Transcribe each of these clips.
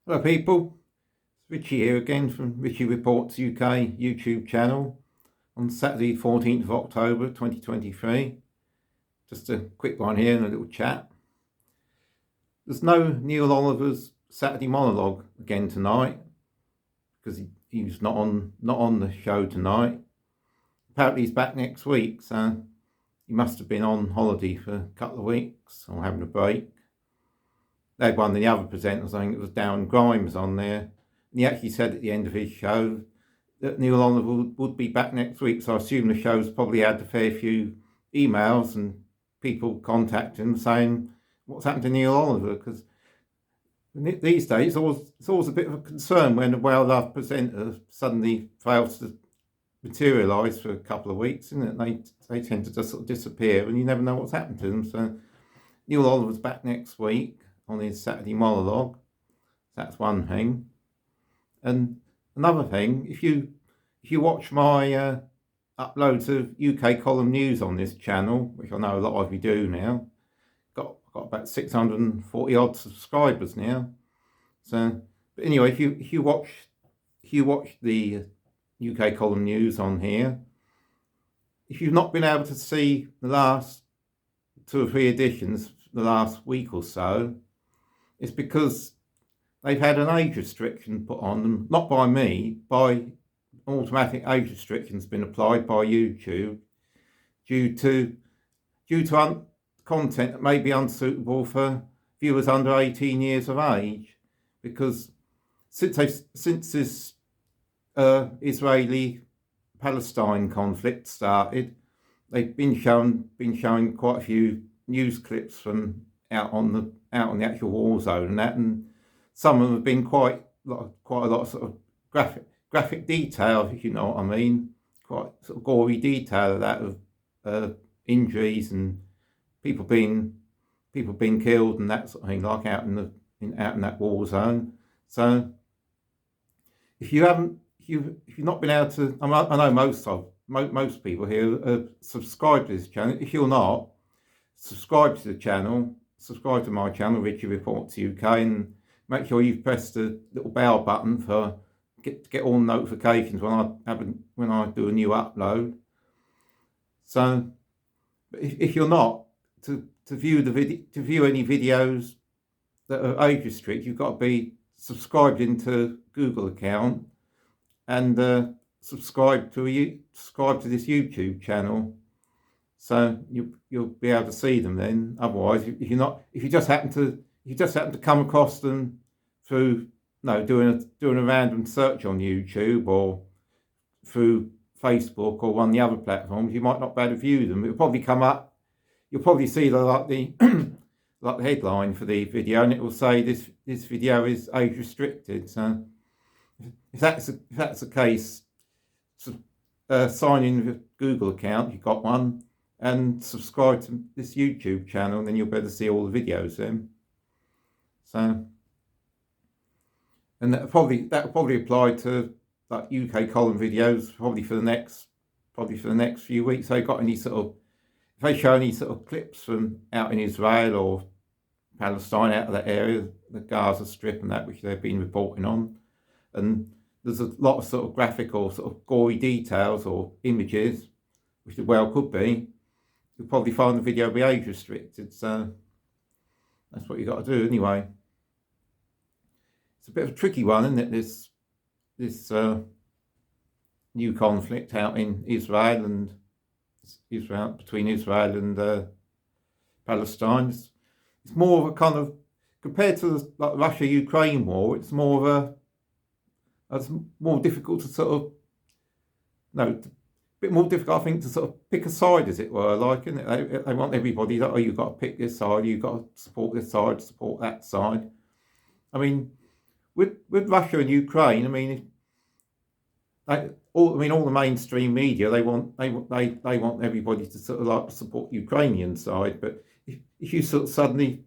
Hello people, it's Richie here again from Richie Reports UK YouTube channel on Saturday 14th of October 2023. Just a quick one here and a little chat. There's no Neil Oliver's Saturday monologue again tonight because he's not on the show tonight. Apparently he's back next week, so he must have been on holiday for a couple of weeks or having a break. They had one of the other presenters, I think it was Darren Grimes, on there. And he actually said at the end of his show that Neil Oliver would be back next week. So I assume the show's probably had a fair few emails and people contacting him saying, what's happened to Neil Oliver? Because these days it's always a bit of a concern when a well-loved presenter suddenly fails to materialise for a couple of weeks, isn't it? They tend to just sort of disappear and you never know what's happened to them. So Neil Oliver's back next week on his Saturday monologue. That's one thing. And another thing, if you watch my uploads of UK column news on this channel, which I know a lot of you do now, got about 640 odd subscribers now. So, but anyway, if you watch the UK column news on here, if you've not been able to see the last 2 or 3 editions, the last week or so, it's because they've had an age restriction put on them, not by me, by automatic age restrictions been applied by YouTube due to content that may be unsuitable for viewers under 18 years of age, because since this Israeli-Palestine conflict started, they've been showing quite a few news clips from out on the actual war zone and that, and some of them have been quite a lot of sort of graphic detail, if you know what I mean, quite sort of gory detail of that, of injuries and people being killed and that sort of thing, like out in that war zone. So if you've not been able to, I know most people here have subscribed to this channel. If you're not, subscribe to the channel. Subscribe to my channel, Richie Reports UK, and make sure you've pressed the little bell button to get all notifications when I do a new upload. So, if you're not, to view any videos that are age restricted, you've got to be subscribed into Google account and subscribe to this YouTube channel. So you'll be able to see them then. Otherwise, if you just happen to come across them through doing a random search on YouTube or through Facebook or one of the other platforms, you might not be able to view them. It'll probably come up. You'll probably see the headline for the video, and it will say this video is age restricted. So if that's the case, sign in with a Google account. You've got one. And subscribe to this YouTube channel, and then you'll be able to see all the videos then. So, and that will probably apply to like UK column videos probably for the next few weeks. If they show any sort of clips from out in Israel or Palestine, out of that area, the Gaza Strip and that, which they've been reporting on, and there's a lot of sort of graphic or sort of gory details or images, which it well could be, you'll probably find the video be age restricted. So that's what you got to do anyway. It's a bit of a tricky one, isn't it? This new conflict out in between Israel and Palestine. It's more of a kind of, compared to the Russia-Ukraine war, it's more difficult to sort of bit more difficult, I think, to sort of pick a side, as it were, like, isn't it? They want everybody, like, oh, you've got to pick this side, you've got to support this side, support that side. I mean, with Russia and Ukraine, I mean, all the mainstream media, they want everybody to sort of like support the Ukrainian side. But if you suddenly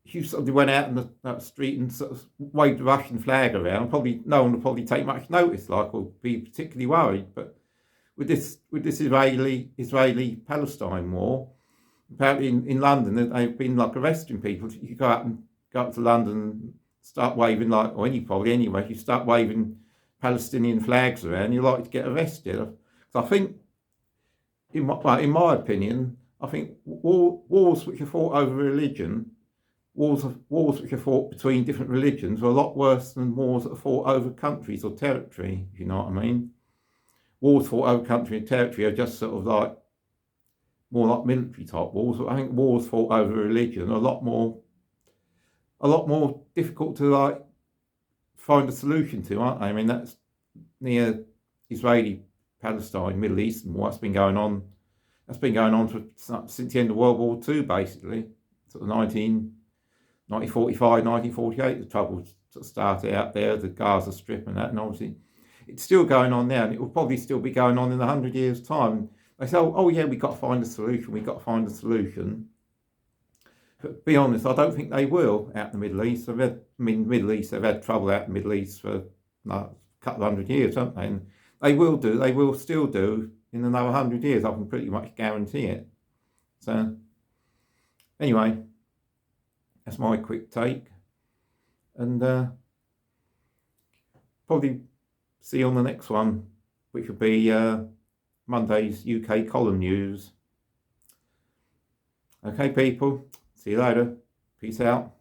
went out in the street and sort of waved the Russian flag around, probably no one would probably take much notice, like, or be particularly worried. But with this Israeli-Palestine war, apparently in London they've been like arresting people. You go up to London start waving like, or anybody anyway, if you start waving Palestinian flags around, you're likely to get arrested. So I think, in my opinion, I think wars which are fought over religion, wars which are fought between different religions, are a lot worse than wars that are fought over countries or territory, if you know what I mean. Wars fought over country and territory are just sort of like more like military type wars. I think wars fought over religion are a lot more difficult to like find a solution to, aren't they? I mean, that's near Israeli Palestine, Middle Eastern war. That's been going on since the end of World War II, basically. Sort of 1945, 1948, the trouble sort of started out there, the Gaza Strip and that, and obviously it's still going on now, and it will probably still be going on in 100 years' time. They say, oh yeah, we've got to find a solution, But to be honest, I don't think they will out in the Middle East. Middle East, they've had trouble out in the Middle East for a couple of 100 years, haven't they? And they will still do in another 100 years, I can pretty much guarantee it. So, anyway, that's my quick take. And probably see you on the next one, which will be Monday's UK column news. Okay, people, see you later. Peace out.